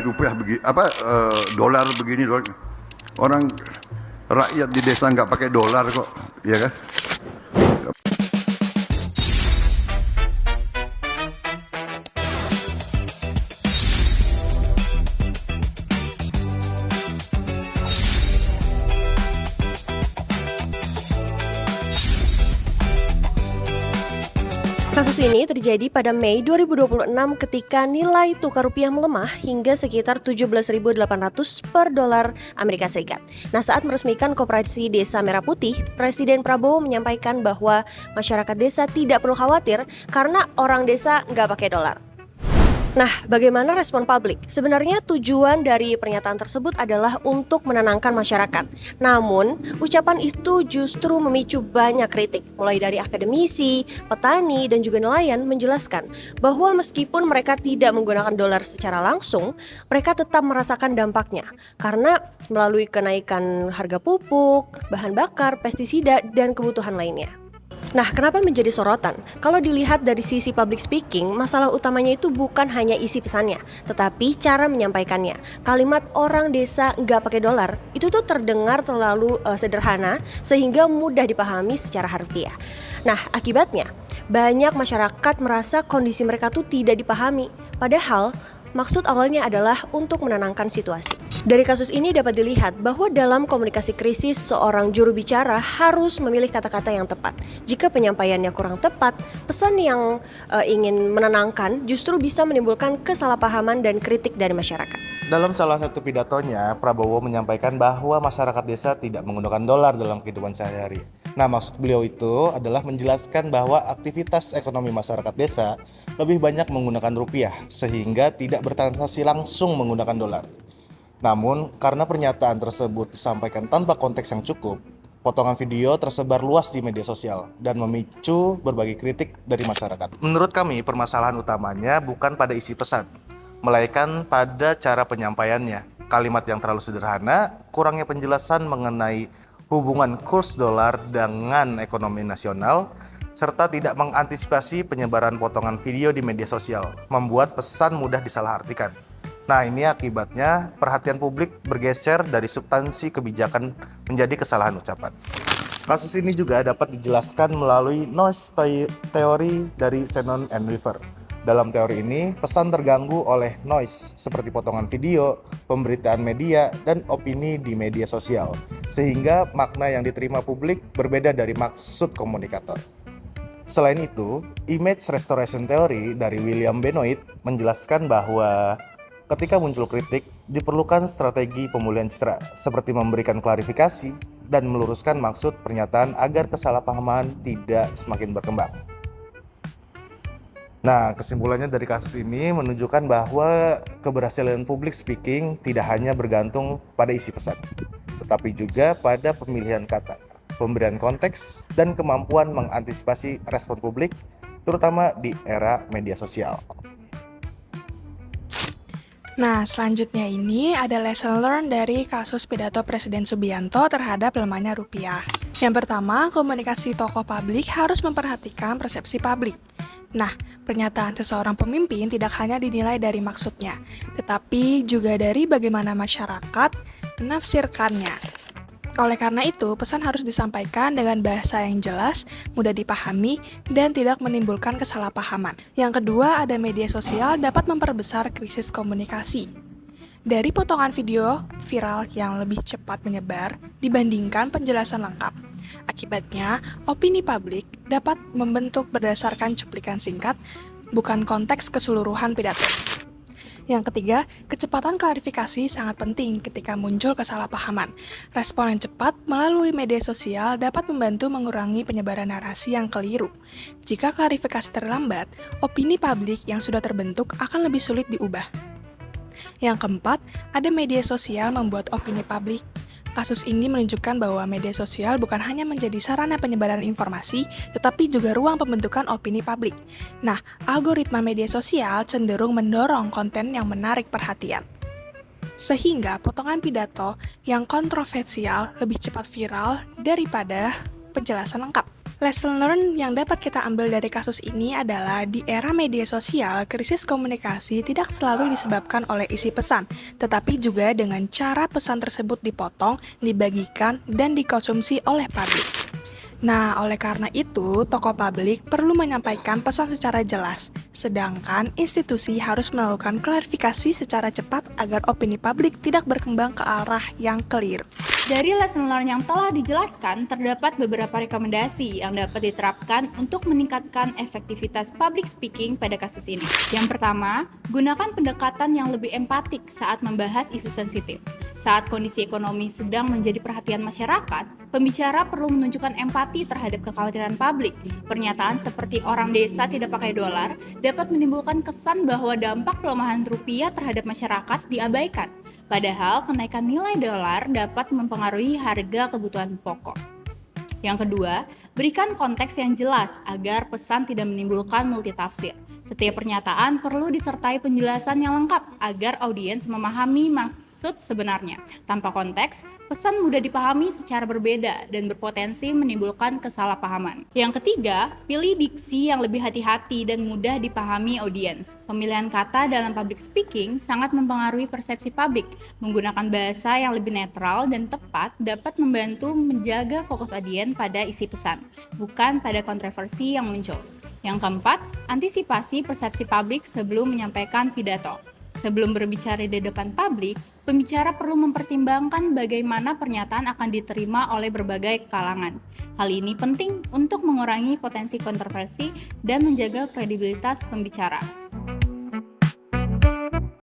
naik rupiah begini, dolar begini, orang rakyat di desa nggak pakai dolar kok, ya kan? Kasus ini terjadi pada Mei 2026 ketika nilai tukar rupiah melemah hingga sekitar 17.800 per dolar Amerika Serikat. Nah, saat meresmikan Koperasi Desa Merah Putih, Presiden Prabowo menyampaikan bahwa masyarakat desa tidak perlu khawatir karena orang desa nggak pakai dolar. Nah, bagaimana respon publik? Sebenarnya tujuan dari pernyataan tersebut adalah untuk menenangkan masyarakat. Namun, ucapan itu justru memicu banyak kritik, mulai dari akademisi, petani, dan juga nelayan menjelaskan bahwa meskipun mereka tidak menggunakan dolar secara langsung, mereka tetap merasakan dampaknya karena melalui kenaikan harga pupuk, bahan bakar, pestisida, dan kebutuhan lainnya. Nah, kenapa menjadi sorotan? Kalau dilihat dari sisi public speaking, masalah utamanya itu bukan hanya isi pesannya, tetapi cara menyampaikannya. Kalimat orang desa nggak pakai dolar, itu tuh terdengar terlalu sederhana, sehingga mudah dipahami secara harfiah. Nah, akibatnya, banyak masyarakat merasa kondisi mereka tuh tidak dipahami, padahal maksud awalnya adalah untuk menenangkan situasi. Dari kasus ini dapat dilihat bahwa dalam komunikasi krisis, seorang juru bicara harus memilih kata-kata yang tepat. Jika penyampaiannya kurang tepat, pesan yang ingin menenangkan justru bisa menimbulkan kesalahpahaman dan kritik dari masyarakat. Dalam salah satu pidatonya, Prabowo menyampaikan bahwa masyarakat desa tidak menggunakan dolar dalam kehidupan sehari-hari. Nah, maksud beliau itu adalah menjelaskan bahwa aktivitas ekonomi masyarakat desa lebih banyak menggunakan rupiah, sehingga tidak bertransaksi langsung menggunakan dolar. Namun, karena pernyataan tersebut disampaikan tanpa konteks yang cukup, potongan video tersebar luas di media sosial dan memicu berbagai kritik dari masyarakat. Menurut kami, permasalahan utamanya bukan pada isi pesan, melainkan pada cara penyampaiannya. Kalimat yang terlalu sederhana, kurangnya penjelasan mengenai hubungan kurs dolar dengan ekonomi nasional, serta tidak mengantisipasi penyebaran potongan video di media sosial, membuat pesan mudah disalahartikan. Nah, ini akibatnya perhatian publik bergeser dari substansi kebijakan menjadi kesalahan ucapan. Kasus ini juga dapat dijelaskan melalui noise theory dari Shannon and Weaver. Dalam teori ini, pesan terganggu oleh noise seperti potongan video, pemberitaan media, dan opini di media sosial, sehingga makna yang diterima publik berbeda dari maksud komunikator. Selain itu, image restoration theory dari William Benoit menjelaskan bahwa ketika muncul kritik, diperlukan strategi pemulihan citra, seperti memberikan klarifikasi dan meluruskan maksud pernyataan agar kesalahpahaman tidak semakin berkembang. Nah, kesimpulannya dari kasus ini menunjukkan bahwa keberhasilan public speaking tidak hanya bergantung pada isi pesan, tetapi juga pada pemilihan kata, pemberian konteks, dan kemampuan mengantisipasi respon publik, terutama di era media sosial. Nah, selanjutnya ini ada lesson learned dari kasus pidato Presiden Subianto terhadap lemahnya rupiah. Yang pertama, komunikasi tokoh publik harus memperhatikan persepsi publik. Nah, pernyataan seseorang pemimpin tidak hanya dinilai dari maksudnya, tetapi juga dari bagaimana masyarakat menafsirkannya. Oleh karena itu, pesan harus disampaikan dengan bahasa yang jelas, mudah dipahami, dan tidak menimbulkan kesalahpahaman. Yang kedua, ada media sosial dapat memperbesar krisis komunikasi. Dari potongan video viral yang lebih cepat menyebar dibandingkan penjelasan lengkap. Akibatnya, opini publik dapat membentuk berdasarkan cuplikan singkat, bukan konteks keseluruhan pidato. Yang ketiga, kecepatan klarifikasi sangat penting ketika muncul kesalahpahaman. Respon yang cepat melalui media sosial dapat membantu mengurangi penyebaran narasi yang keliru. Jika klarifikasi terlambat, opini publik yang sudah terbentuk akan lebih sulit diubah. Yang keempat, ada media sosial membuat opini publik. Kasus ini menunjukkan bahwa media sosial bukan hanya menjadi sarana penyebaran informasi, tetapi juga ruang pembentukan opini publik. Nah, algoritma media sosial cenderung mendorong konten yang menarik perhatian. Sehingga potongan pidato yang kontroversial lebih cepat viral daripada penjelasan lengkap. Lesson learned yang dapat kita ambil dari kasus ini adalah di era media sosial, krisis komunikasi tidak selalu disebabkan oleh isi pesan, tetapi juga dengan cara pesan tersebut dipotong, dibagikan, dan dikonsumsi oleh publik. Nah, oleh karena itu, tokoh publik perlu menyampaikan pesan secara jelas, sedangkan institusi harus melakukan klarifikasi secara cepat agar opini publik tidak berkembang ke arah yang keliru. Dari lesson learned yang telah dijelaskan, terdapat beberapa rekomendasi yang dapat diterapkan untuk meningkatkan efektivitas public speaking pada kasus ini. Yang pertama, gunakan pendekatan yang lebih empatik saat membahas isu sensitif. Saat kondisi ekonomi sedang menjadi perhatian masyarakat, pembicara perlu menunjukkan empati terhadap kekhawatiran publik. Pernyataan seperti orang desa tidak pakai dolar dapat menimbulkan kesan bahwa dampak pelemahan rupiah terhadap masyarakat diabaikan. Padahal kenaikan nilai dolar dapat mempengaruhi harga kebutuhan pokok. Yang kedua, berikan konteks yang jelas agar pesan tidak menimbulkan multitafsir. Setiap pernyataan perlu disertai penjelasan yang lengkap agar audiens memahami maksud sebenarnya. Tanpa konteks, pesan mudah dipahami secara berbeda dan berpotensi menimbulkan kesalahpahaman. Yang ketiga, pilih diksi yang lebih hati-hati dan mudah dipahami audiens. Pemilihan kata dalam public speaking sangat mempengaruhi persepsi publik. Menggunakan bahasa yang lebih netral dan tepat dapat membantu menjaga fokus audiens pada isi pesan, bukan pada kontroversi yang muncul. Yang keempat, antisipasi persepsi publik sebelum menyampaikan pidato. Sebelum berbicara di depan publik, pembicara perlu mempertimbangkan bagaimana pernyataan akan diterima oleh berbagai kalangan. Hal ini penting untuk mengurangi potensi kontroversi dan menjaga kredibilitas pembicara.